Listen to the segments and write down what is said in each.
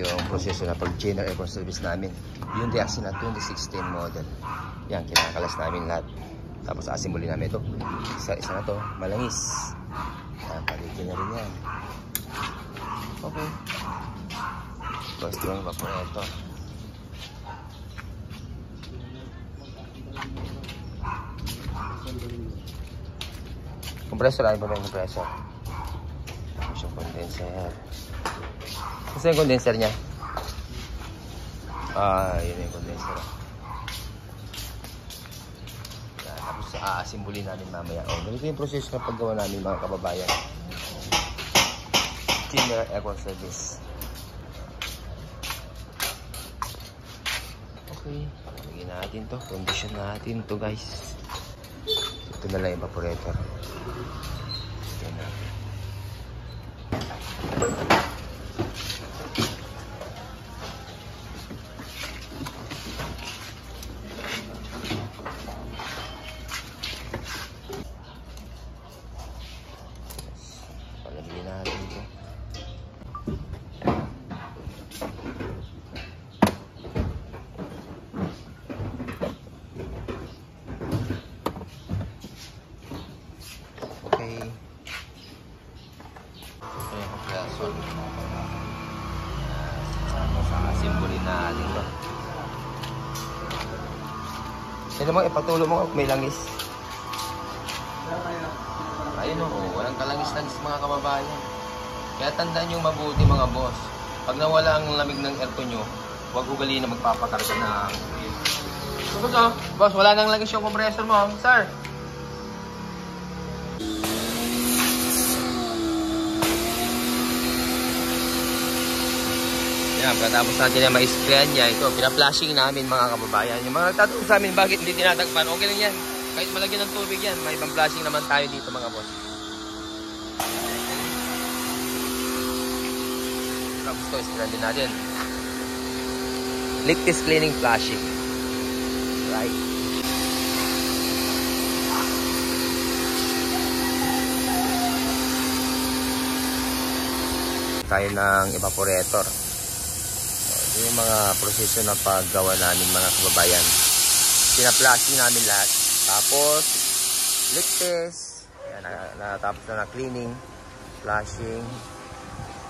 yung proseso na pag-general aircon service namin. Yung Deaxi na 2016 model. Yan, kinakalas namin lahat. Tapos asimbuli namin ito. Isa na to, malangis. Yan, paligyan na rin yan. Okay. Tapos yung evaporator. Compressor, ayun pa ba yung compressor? Tapos yung condenser. Kasi yung condenser niya. Yun yung condenser. Yan, tapos aasimbuli namin mamaya. Ganito yung proseso na paggawa namin mga kababayan. General aircon service. Okay, lagyan natin to. Condition natin to, guys. Ito na lang yung evaporator. Yan na. Palagyan natin to. Simboli na atin to. Sino mo ipatulo mo may langis? Ayun o, walang kalangis-langis mga kababayan. Kaya tandaan nyo mabuti mga boss. Pag nawala ang lamig ng aircon nyo, huwag ugali na magpapakarga na. Boss, wala nang langis yung compressor mo, sir. Pagkatapos natin na ma-sprayan niya, ito, pina-flashing namin mga kababayan. Yung mga nagtatanong sa amin, bakit hindi tinatagpan? Okay lang yan. Kahit malagyan ng tubig yan, may ibang flashing naman tayo dito mga boss. Tapos ito, sprayan din natin. Liquid cleaning flashing. Right. Tayo ng evaporator. Yung mga proseso na paggawa namin mga kababayan. Pina-flashing namin lahat. Tapos, leak test. Ayan, natapos na cleaning, flashing,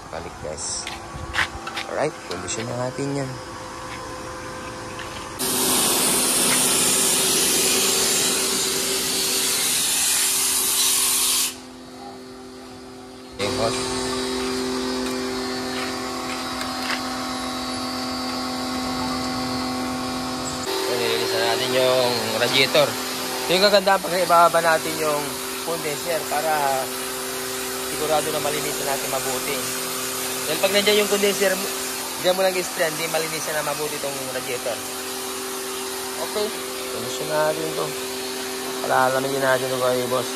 saka leak test. Alright, condition na natin yan. Yung hose. Nililisan natin yung radiator. Ito yung kagandaan pag ibaba natin yung condenser para sigurado na malinisan natin mabuti. Dahil pag nandiyan yung condenser, diyan mo lang i-spray, hindi malinisan na mabuti itong radiator. Okay. Condition natin ito. Palalamin natin ito kayo, boss.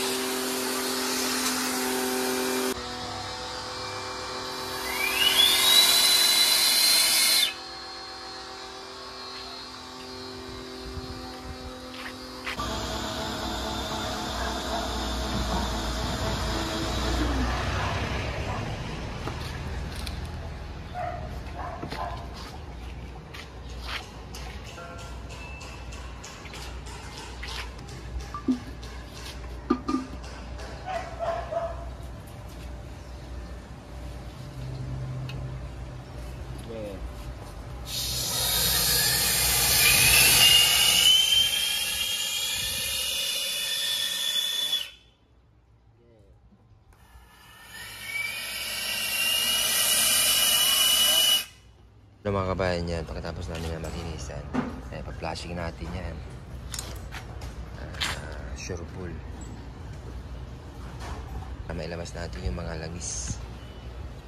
Mga kabayan yan, pagkatapos namin na malinisan, pa-flashing natin yan. Sure pull. Mailabas natin yung mga langis.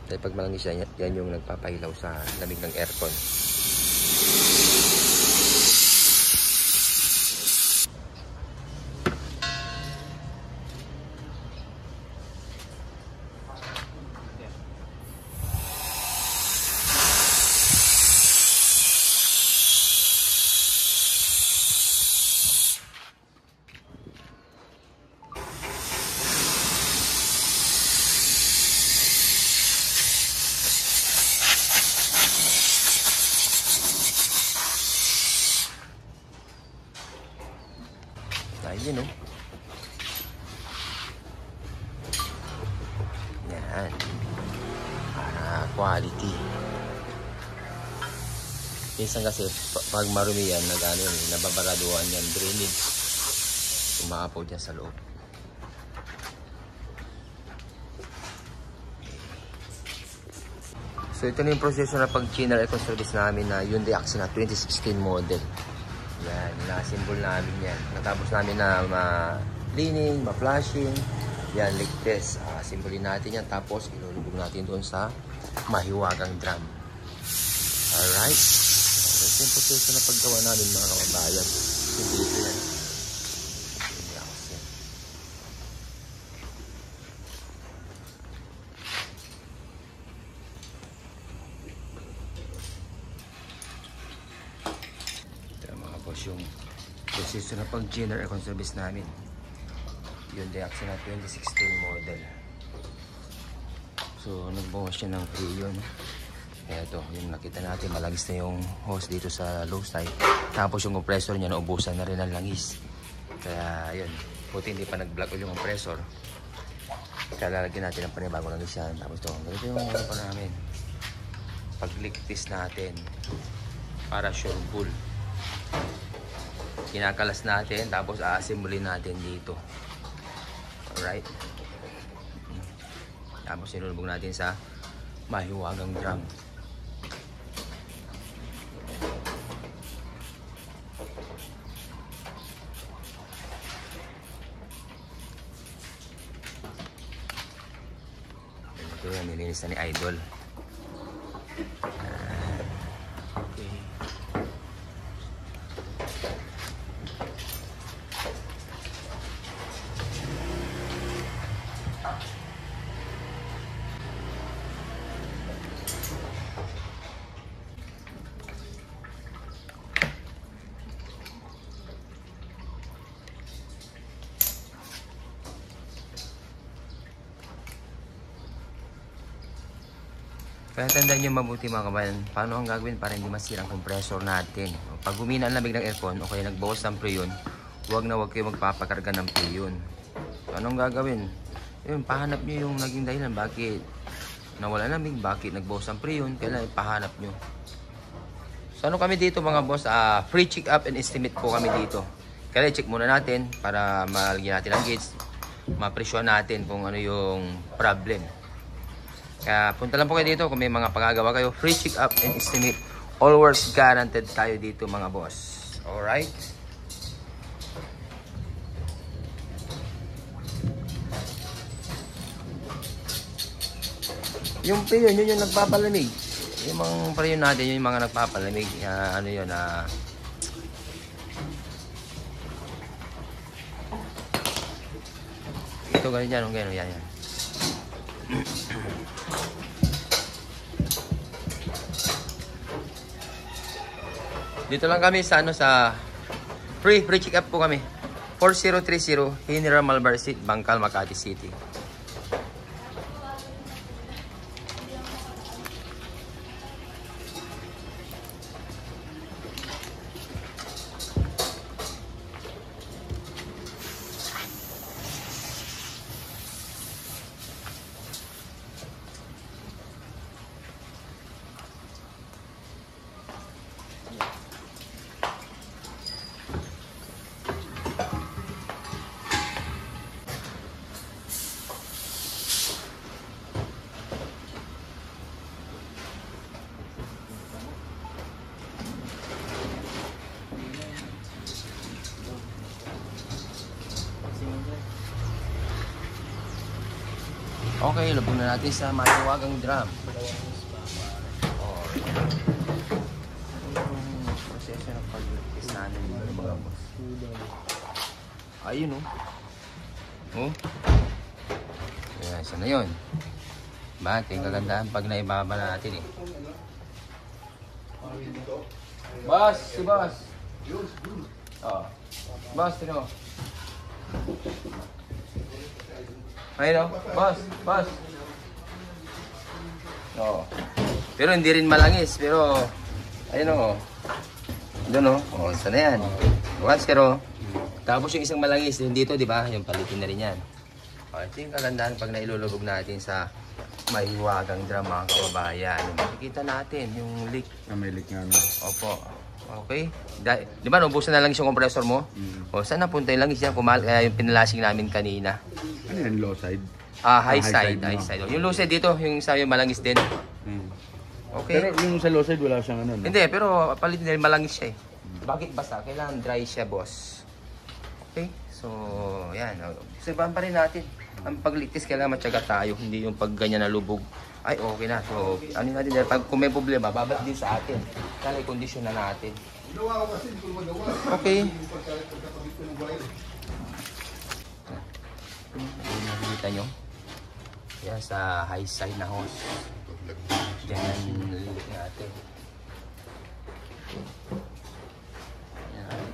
Dahil pag malangis yan, yan yung nagpapahilaw sa lamig ng aircon. Yun, no? Yan. Para quality. Minsan kasi, pag marumi yan, nababaraduhan yan, drainage. Umaapaw dyan sa loob. So ito na yung proseso na pag-cleaner eco service namin na Hyundai Accent 2016 model. Yan, na-symbol namin yan. Natapos namin na ma-cleaning, ma-flashing. Yan, leak test. Simbolin natin yan. Tapos ilulubog natin doon sa mahiwagang drum. Alright. Ito yung proseso na paggawa namin mga kababayan. Hindi ito yan. Yung proseso na pag-cleaner eco service namin. Hyundai Accent 2016 model. So nagbawas siya ng freon. Kaya ito, yung nakita natin, malagis na yung hose dito sa low side. Tapos yung compressor niya naubusan na rin ng langis. Kaya yun, buti hindi pa nag-block yung compressor. Kaya lalagyan natin ng panibagong langis yan. Tapos ito, ganito yung ano pa namin, pag-leak test natin para sure bull. Kinakalas natin, tapos a-assemble natin dito. Alright. Tapos sinulubog natin sa mahiwagang drum. Ito yung nilinis na ni Idol. Okay. Kaya tandaan nyo mabuti mga kabayan, paano ang gagawin para hindi masira ang compressor natin. Pag humina ang lamig ng aircon o kaya nagbawas ng preyon, huwag kayo magpapakarga ng preyon. So, anong gagawin? Yun, pahanap nyo yung naging dahilan. Bakit nawala lamig? Bakit nagbawas ng preyon? Kailangan pahanap nyo. So ano kami dito mga boss? Free check up and estimate po kami dito. Kaya check muna natin para malagyan natin ang gauge. Mapresyon natin kung ano yung problem. Kaya punta lang po kayo dito kung may mga pagagawa kayo. Free check up and estimate. All works guaranteed tayo dito mga boss. Alright? Yung preyon, yun yung nagpapalamig. Yung mga preyon natin, yun yung mga nagpapalamig. Ano yun, ito ganyan, yan. Dito lang kami sa sa free check up po kami. 4030 General Malvar Street, Bangkal, Makati City. Okay, lubog na natin sa mahiwagang drum. Proseso ng pag-practice natin dito mga boss. Ayun oh. Ayan, isa na yun. Bakit? Yung kagandahan pag naibaba na natin eh. Boss! Si boss! Oh. Boss, tino. Ayun o, boss. Oo. Pero hindi rin malangis, pero ayun o. Doon o, isa na yan. Once pero Tapos yung isang malangis yung dito, di ba? Yung palitin na rin yan. O, ito yung kagandahan pag nailulubog natin sa mahiwagang drum, mga kababayan. Makikita natin yung leak. May leak nga na. Opo. Okay. Di ba, naubusan na langis yung compressor mo? O, saan napunta yung langis yan? Yung pinalasing namin kanina. Ano yan, low side? High side. High side. Yung low side dito, yung sa yung malangis din. Okay. Pero yung sa low side, wala siyang ano, no? Hindi, pero palitin din malangis siya eh. Bakit basta? Kailangan dry siya, boss. Okay. So, yan. Obserbahan pa rin natin. Ang paglitis, kailangan matyaga tayo. Hindi yung pag ganyan na lubog. Ay, okay na. So, ano natin dahil pag kung may problema, babalik din sa atin. Kaya i-condition na natin. Okay. Nakikita nyo? Yan sa high side na hose. Yan, lilit natin. Yan.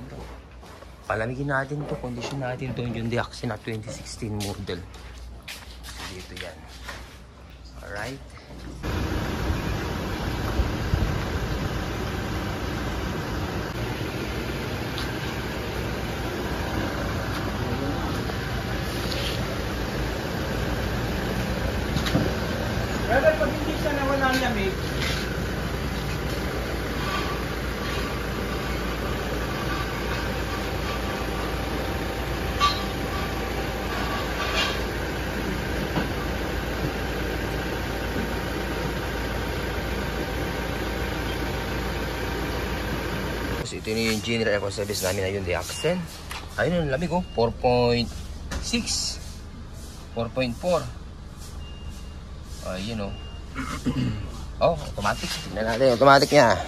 Palamigin natin to, condition natin to yung Deaxin na 2016 model. Dito yan. Alright. Brother, pag hindi siya nawala ang lamig, ito yung general eco service namin na yung Deaxin. Ayun yung lamig oh, 4.6 4.4. Ayun oh. Oh, automatic. Tingnan natin, automatic niya.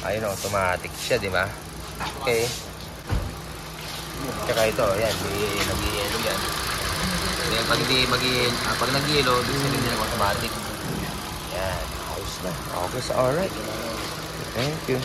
Ayun oh, automatic siya, di ba? Okay. Tsaka ito, yan, nag-yelo yan. Then, pag nag-yelo, sabihin nila automatic. Yan, ayos na. Okay, so alright. Thank you.